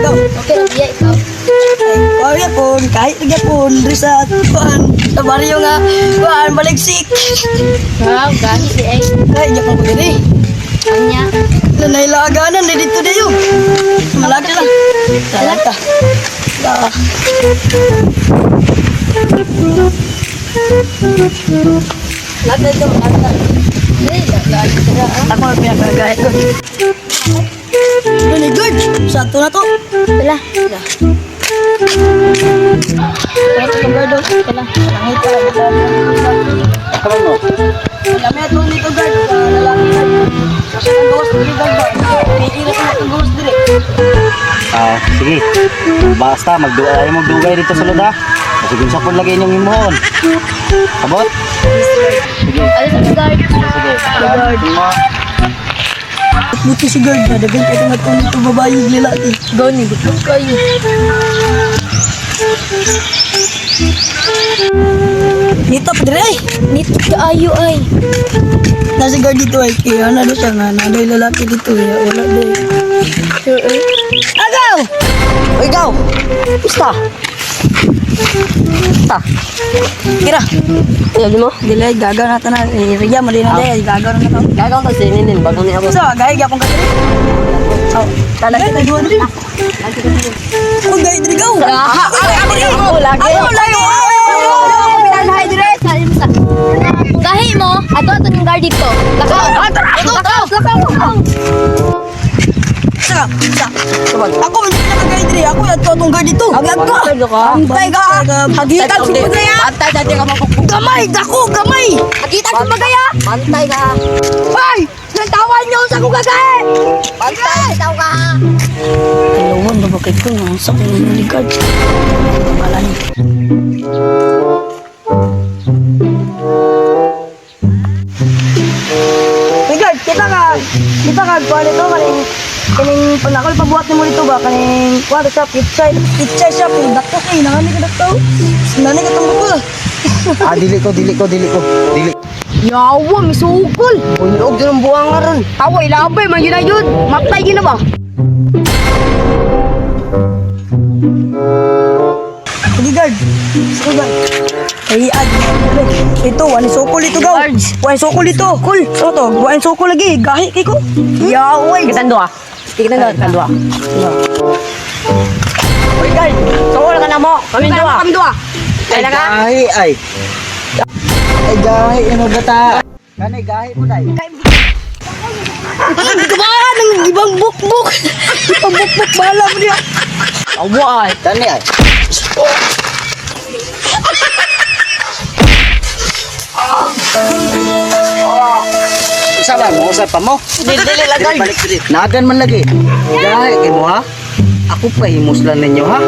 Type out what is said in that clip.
ikaw. Okay, iya ikaw. Ay, yapon, kahit yapon, sa kuan, sa baryo nga, kuan, baliksik. Wow, gahi di ay. Ay, yapon ko diri. Anya. Nanay-laganan na dito dayo. Malaki lang. Talata. Lata ito, lata. Ako ang pinagagahit ko. Very good. Satu na to. Wala. Ito ang gado. Langit pa. Ano mo? Kami ito nito guard. Lalaki guard. Kasi ang gawas dili guard ba? Kikira ko ang gawas dili. Sige. Basta magdugay dito sa luda. Kasi kung sa lagi inyong himuhon. Sabot? Sige. Alis sa guard. Sige. Guard mo. Buti si guard na. Dagan kayo nga ito nito babae yung lalaki. Gani, gutom kayo. Nito pa dili ay. Nito kaayo ay. Nasa guard dito ay. Kaya ano siya nga. Naday lalaki dito. Wala din. Sure ay. Agaw! O ikaw! Basta! Basta! Kira! Ayaw mo? Dili, gagaw na ito na. Rigya mo din na dahil. Gagaw na ito. Gagaw ka sininin bago ni ako. So, gaya gyapon ka diri. Oh, talaga na duwa diri. Oh, gaya diri gaw. Ako lagi. Ako lagi. Pinalhay dire. Gahi mo. Ato yung guard dito. Lakaw. Lakaw. Saka, ako hindi na kagaya diri. Ako yato atong guard dito. Agad ka. Antay ka. Hagitan sa bagaya. Antay dati ka mapupuk. Gamay, dako, gamay. Hagitan sa bagaya. Antay ka. Hoy, nantawan niyo sa kong kagaya. Antay. Taw ka. Alawan, babakit ko nga sa kong guard. Pangalan niya. Hey guard, kita ka kuha nito kaning panakol pabuhat nimo dito ba kaning kuha sa pitsay shop yung dakto kay nangani ka dakto nani ka tong bukol. Dili ko. Yawa, misukol. Unog din ang buwang nga ron. Away, labay, man yun na yun. Matay yun na ba? Sige guard. Ay ito wani sokol ito gaw. Wani sokol ito. Kul. So to, wani sokol lagi gahi kay ko. Yaway. Kita dua. Kita dua. Uy, guard. Sokol ka na mo. Kami dua. Kailan ka? Ay, gahi, ano bata? Kanay, gahi mo dai. Hindi ka ba nang ibang bukbuk. Ibang bukbuk bala mo niya. Awa ay. Tani ay. Usapan mo, usapan mo. Dili lagay. Balik diri. Nagan man lagi. Gahi kay mo ha. Ako pa himuslan ninyo ha.